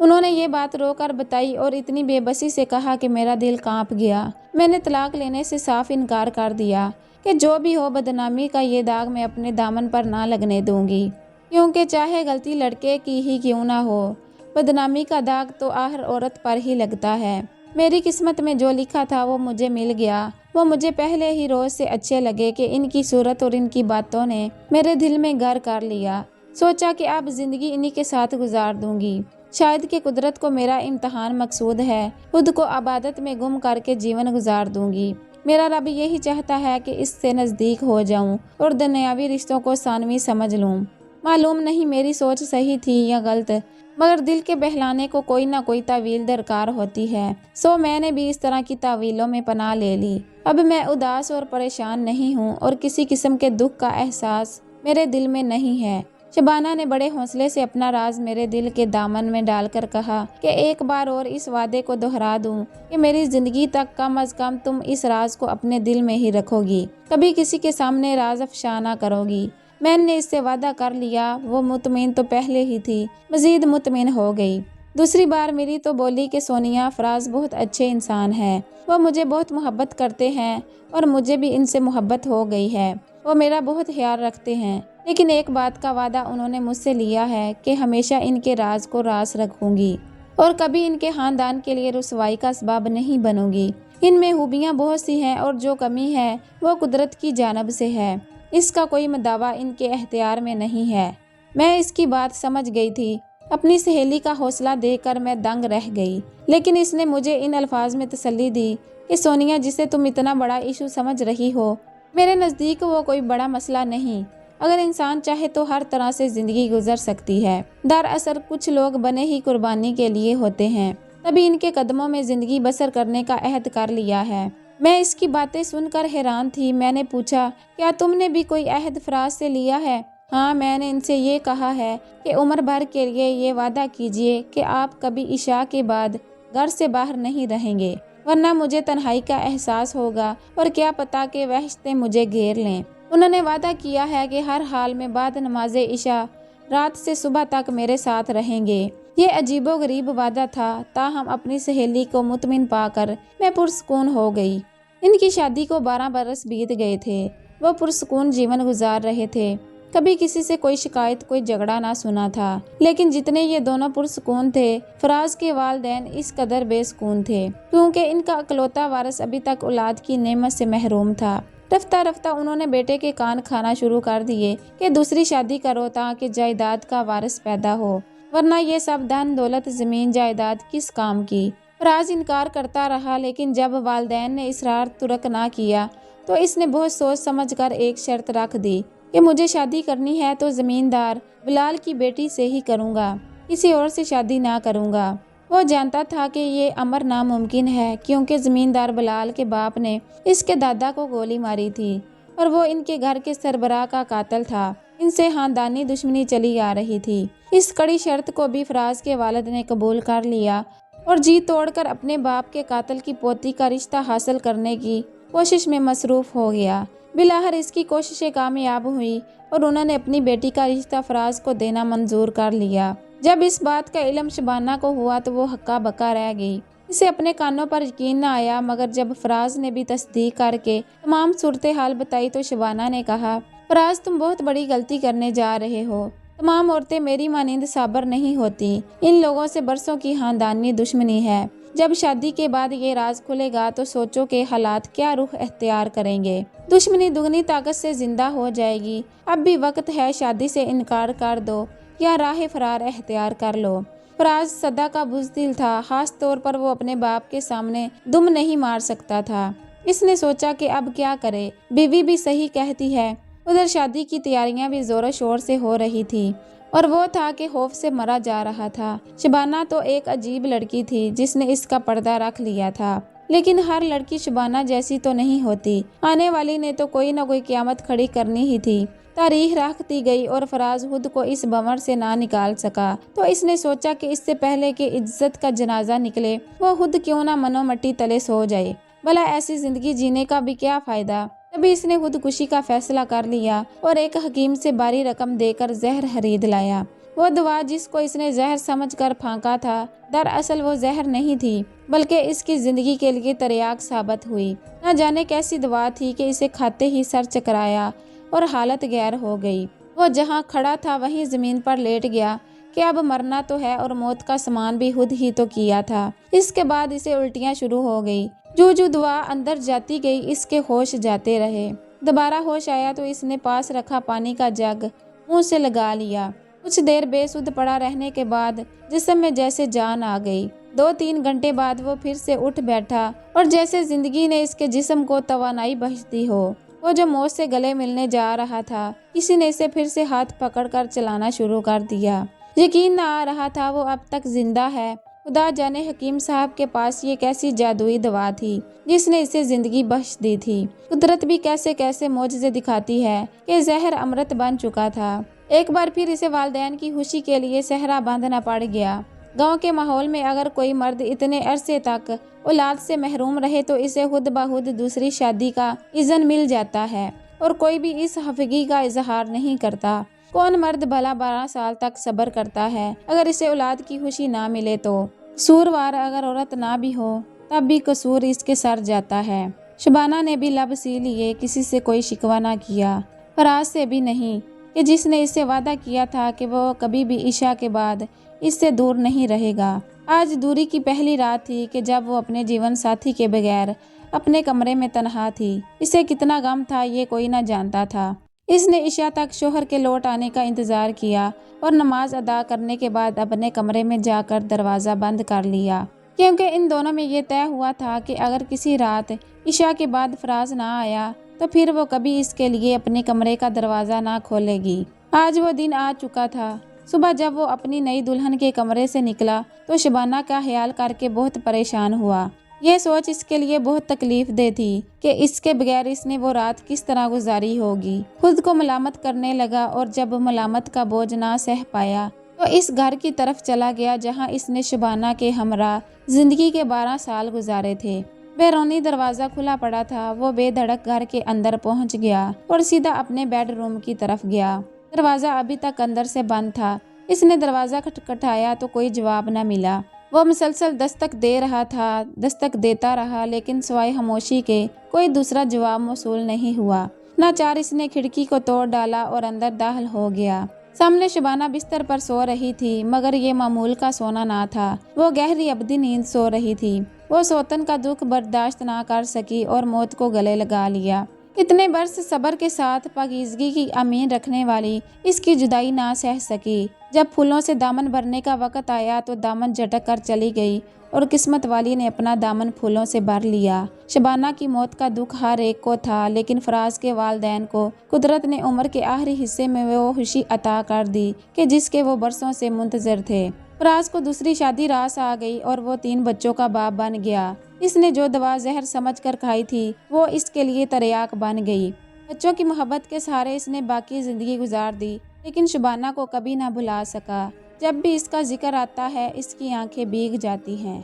انہوں نے یہ بات رو کر بتائی اور اتنی بے بسی سے کہا کہ میرا دل کانپ گیا۔ میں نے طلاق لینے سے صاف انکار کر دیا کہ جو بھی ہو بدنامی کا یہ داغ میں اپنے دامن پر نہ لگنے دوں گی، کیونکہ چاہے غلطی لڑکے کی ہی کیوں نہ ہو، بدنامی کا داغ تو ہر عورت پر ہی لگتا ہے۔ میری قسمت میں جو لکھا تھا وہ مجھے مل گیا۔ وہ مجھے پہلے ہی روز سے اچھے لگے کہ ان کی صورت اور ان کی باتوں نے میرے دل میں گھر کر لیا۔ سوچا کہ اب زندگی انہی کے ساتھ گزار دوں گی۔ شاید کہ قدرت کو میرا امتحان مقصود ہے، خود کو عبادت میں گم کر کے جیون گزار دوں گی۔ میرا رب یہی چاہتا ہے کہ اس سے نزدیک ہو جاؤں اور دنیاوی رشتوں کو ثانوی سمجھ لوں۔ معلوم نہیں میری سوچ صحیح تھی یا غلط، مگر دل کے بہلانے کو کوئی نہ کوئی تعویل درکار ہوتی ہے، سو میں نے بھی اس طرح کی تعویلوں میں پناہ لے لی۔ اب میں اداس اور پریشان نہیں ہوں اور کسی قسم کے دکھ کا احساس میرے دل میں نہیں ہے۔ شبانہ نے بڑے حوصلے سے اپنا راز میرے دل کے دامن میں ڈال کر کہا کہ ایک بار اور اس وعدے کو دہرا دوں کہ میری زندگی تک کم از کم تم اس راز کو اپنے دل میں ہی رکھو گی، کبھی کسی کے سامنے راز افشا نہ کرو گی۔ میں نے اس سے وعدہ کر لیا۔ وہ مطمئن تو پہلے ہی تھی، مزید مطمئن ہو گئی۔ دوسری بار ملی تو بولی کہ سونیا، فراز بہت اچھے انسان ہیں، وہ مجھے بہت محبت کرتے ہیں اور مجھے بھی ان سے محبت ہو گئی ہے، وہ میرا بہت خیال رکھتے ہیں، لیکن ایک بات کا وعدہ انہوں نے مجھ سے لیا ہے کہ ہمیشہ ان کے راز کو راز رکھوں گی اور کبھی ان کے خاندان کے لیے رسوائی کا اسباب نہیں بنوں گی۔ ان میں خوبیاں بہت سی ہیں اور جو کمی ہے وہ قدرت کی جانب سے ہے، اس کا کوئی دعویٰ ان کے اختیار میں نہیں ہے۔ میں اس کی بات سمجھ گئی تھی۔ اپنی سہیلی کا حوصلہ دیکھ کر میں دنگ رہ گئی، لیکن اس نے مجھے ان الفاظ میں تسلی دی کہ سونیا، جسے تم اتنا بڑا ایشو سمجھ رہی ہو، میرے نزدیک وہ کوئی بڑا مسئلہ نہیں۔ اگر انسان چاہے تو ہر طرح سے زندگی گزر سکتی ہے۔ دراصل کچھ لوگ بنے ہی قربانی کے لیے ہوتے ہیں، تبھی ان کے قدموں میں زندگی بسر کرنے کا عہد کر لیا ہے۔ میں اس کی باتیں سن کر حیران تھی۔ میں نے پوچھا، کیا تم نے بھی کوئی عہد فراز سے لیا ہے؟ ہاں، میں نے ان سے یہ کہا ہے کہ عمر بھر کے لیے یہ وعدہ کیجیے کہ آپ کبھی عشاء کے بعد گھر سے باہر نہیں رہیں گے، ورنہ مجھے تنہائی کا احساس ہوگا اور کیا پتا کہ وحشتیں مجھے گھیر لیں۔ انہوں نے وعدہ کیا ہے کہ ہر حال میں بعد نماز عشاء رات سے صبح تک میرے ساتھ رہیں گے۔ یہ عجیب و غریب وعدہ تھا، تاہم اپنی سہیلی کو مطمئن پا کر میں پرسکون ہو گئی۔ ان کی شادی کو 12 برس بیت گئے تھے۔ وہ پرسکون جیون گزار رہے تھے، کبھی کسی سے کوئی شکایت، کوئی جھگڑا نہ سنا تھا۔ لیکن جتنے یہ دونوں پرسکون تھے، فراز کے والدین اس قدر بے سکون تھے، کیونکہ ان کا اکلوتا وارث ابھی تک اولاد کی نعمت سے محروم تھا۔ رفتہ رفتہ انہوں نے بیٹے کے کان کھانا شروع کر دیے کہ دوسری شادی کرو تاکہ جائیداد کا وارث پیدا ہو، ورنہ یہ سب دھن دولت، زمین جائیداد کس کام کی۔ فراز انکار کرتا رہا، لیکن جب والدین نے اصرار ترک نہ کیا تو اس نے بہت سوچ سمجھ کر ایک شرط رکھ دی کہ مجھے شادی کرنی ہے تو زمیندار بلال کی بیٹی سے ہی کروں گا، کسی اور سے شادی نہ کروں گا۔ وہ جانتا تھا کہ یہ امر ناممکن ہے، کیونکہ زمیندار بلال کے باپ نے اس کے دادا کو گولی ماری تھی اور وہ ان کے گھر کے سربراہ کا قاتل تھا۔ ان سے خاندانی دشمنی چلی آ رہی تھی۔ اس کڑی شرط کو بھی فراز کے والد نے قبول کر لیا اور جی توڑ کر اپنے باپ کے قاتل کی پوتی کا رشتہ حاصل کرنے کی کوشش میں مصروف ہو گیا۔ بلاخر اس کی کوششیں کامیاب ہوئی اور انہوں نے اپنی بیٹی کا رشتہ فراز کو دینا منظور کر لیا۔ جب اس بات کا علم شبانہ کو ہوا تو وہ ہکا بکا رہ گئی۔ اسے اپنے کانوں پر یقین نہ آیا، مگر جب فراز نے بھی تصدیق کر کے تمام صورتحال بتائی تو شبانہ نے کہا، فراز، تم بہت بڑی غلطی کرنے جا رہے ہو۔ تمام عورتیں میری مانند صابر نہیں ہوتی۔ ان لوگوں سے برسوں کی خاندانی دشمنی ہے۔ جب شادی کے بعد یہ راز کھلے گا تو سوچو کہ حالات کیا رخ اختیار کریں گے۔ دشمنی دگنی طاقت سے زندہ ہو جائے گی۔ اب بھی وقت ہے، شادی سے انکار کر دو یا راہ فرار اختیار کر لو۔ فراز سدا کا بزدل تھا، خاص طور پر وہ اپنے باپ کے سامنے دم نہیں مار سکتا تھا۔ اس نے سوچا کہ اب کیا کرے، بیوی بھی صحیح کہتی ہے۔ ادھر شادی کی تیاریاں بھی زور و شور سے ہو رہی تھی اور وہ تھا کہ خوف سے مرا جا رہا تھا۔ شبانہ تو ایک عجیب لڑکی تھی جس نے اس کا پردہ رکھ لیا تھا، لیکن ہر لڑکی شبانہ جیسی تو نہیں ہوتی۔ آنے والی نے تو کوئی نہ کوئی قیامت کھڑی کرنی ہی تھی۔ تاریخ رکھتی گئی اور فراز خود کو اس بھنور سے نہ نکال سکا تو اس نے سوچا کہ اس سے پہلے کہ عزت کا جنازہ نکلے وہ خود کیوں نہ منو مٹی تلے سو جائے، بھلا ایسی زندگی جینے کا بھی کیا فائدہ۔ تبھی اس نے خودکشی کا فیصلہ کر لیا اور ایک حکیم سے بھاری رقم دے کر زہر خرید لایا۔ وہ دوا جس کو اس نے زہر سمجھ کر پھینکا تھا، دراصل وہ زہر نہیں تھی بلکہ اس کی زندگی کے لیے تریاک ثابت ہوئی۔ نہ جانے کیسی دوا تھی کہ اسے کھاتے ہی سر چکرایا اور حالت غیر ہو گئی۔ وہ جہاں کھڑا تھا وہیں زمین پر لیٹ گیا کہ اب مرنا تو ہے اور موت کا سامان بھی خود ہی تو کیا تھا۔ اس کے بعد اسے الٹیاں شروع ہو گئی۔ جو دوا اندر جاتی گئی اس کے ہوش جاتے رہے۔ دوبارہ ہوش آیا تو اس نے پاس رکھا پانی کا جگ منہ سے لگا لیا۔ کچھ دیر بے سدھ پڑا رہنے کے بعد جسم میں جیسے جان آ گئی۔ 2-3 گھنٹے بعد وہ پھر سے اٹھ بیٹھا اور جیسے زندگی نے اس کے جسم کو توانائی بخش دی ہو۔ وہ جو موت سے گلے ملنے جا رہا تھا، کسی نے اسے پھر سے ہاتھ پکڑ کر چلانا شروع کر دیا۔ یقین نہ آ رہا تھا وہ اب تک زندہ ہے۔ خدا جانے حکیم صاحب کے پاس یہ کیسی جادوئی دوا تھی جس نے اسے زندگی بخش دی تھی۔ قدرت بھی کیسے کیسے معجزے دکھاتی ہے کہ زہر امرت بن چکا تھا۔ ایک بار پھر اسے والدین کی خوشی کے لیے صحرا باندھنا پڑ گیا۔ گاؤں کے ماحول میں اگر کوئی مرد اتنے عرصے تک اولاد سے محروم رہے تو اسے خود بخود دوسری شادی کا اذن مل جاتا ہے اور کوئی بھی اس خفگی کا اظہار نہیں کرتا۔ کون مرد بھلا 12 سال تک صبر کرتا ہے اگر اسے اولاد کی خوشی نہ ملے تو؟ قصوروار اگر عورت نہ بھی ہو تب بھی قصور اس کے سر جاتا ہے۔ شبانہ نے بھی لب سی لیے، کسی سے کوئی شکوہ نہ کیا، فراز سے بھی نہیں کہ جس نے اس سے وعدہ کیا تھا کہ وہ کبھی بھی عشاء کے بعد اس سے دور نہیں رہے گا۔ آج دوری کی پہلی رات تھی کہ جب وہ اپنے جیون ساتھی کے بغیر اپنے کمرے میں تنہا تھی۔ اسے کتنا غم تھا یہ کوئی نہ جانتا تھا۔ اس نے عشاء تک شوہر کے لوٹ آنے کا انتظار کیا اور نماز ادا کرنے کے بعد اپنے کمرے میں جا کر دروازہ بند کر لیا، کیونکہ ان دونوں میں یہ طے ہوا تھا کہ اگر کسی رات عشاء کے بعد فراز نہ آیا تو پھر وہ کبھی اس کے لیے اپنے کمرے کا دروازہ نہ کھولے گی۔ آج وہ دن آ چکا تھا۔ صبح جب وہ اپنی نئی دلہن کے کمرے سے نکلا تو شبانہ کا خیال کر کے بہت پریشان ہوا۔ یہ سوچ اس کے لیے بہت تکلیف دہ تھی کہ اس کے بغیر اس نے وہ رات کس طرح گزاری ہوگی۔ خود کو ملامت کرنے لگا اور جب ملامت کا بوجھ نہ سہ پایا تو اس گھر کی طرف چلا گیا جہاں اس نے شبانہ کے ہمراہ زندگی کے 12 سال گزارے تھے۔ بیرونی دروازہ کھلا پڑا تھا۔ وہ بے دھڑک گھر کے اندر پہنچ گیا اور سیدھا اپنے بیڈ روم کی طرف گیا۔ دروازہ ابھی تک اندر سے بند تھا۔ اس نے دروازہ کھٹکھٹایا تو کوئی جواب نہ ملا۔ وہ مسلسل دستک دے رہا تھا، دستک دیتا رہا، لیکن سوائے خاموشی کے کوئی دوسرا جواب موصول نہیں ہوا۔ ناچار اس نے کھڑکی کو توڑ ڈالا اور اندر داخل ہو گیا۔ سامنے شبانہ بستر پر سو رہی تھی، مگر یہ معمول کا سونا نہ تھا۔ وہ گہری ابدی نیند سو رہی تھی۔ وہ سوتن کا دکھ برداشت نہ کر سکی اور موت کو گلے لگا لیا۔ اتنے برس صبر کے ساتھ پاکیزگی کی امین رکھنے والی اس کی جدائی نہ سہ سکی۔ جب پھولوں سے دامن بھرنے کا وقت آیا تو دامن جھٹک کر چلی گئی اور قسمت والی نے اپنا دامن پھولوں سے بھر لیا۔ شبانہ کی موت کا دکھ ہر ایک کو تھا، لیکن فراز کے والدین کو قدرت نے عمر کے آخری حصے میں وہ خوشی عطا کر دی کہ جس کے وہ برسوں سے منتظر تھے۔ فراز کو دوسری شادی راس آ گئی اور وہ 3 بچوں کا باپ بن گیا۔ اس نے جو دوا زہر سمجھ کر کھائی تھی وہ اس کے لیے تریاک بن گئی۔ بچوں کی محبت کے سہارے اس نے باقی زندگی گزار دی، لیکن شبانہ کو کبھی نہ بھلا سکا۔ جب بھی اس کا ذکر آتا ہے اس کی آنکھیں بھیگ جاتی ہیں۔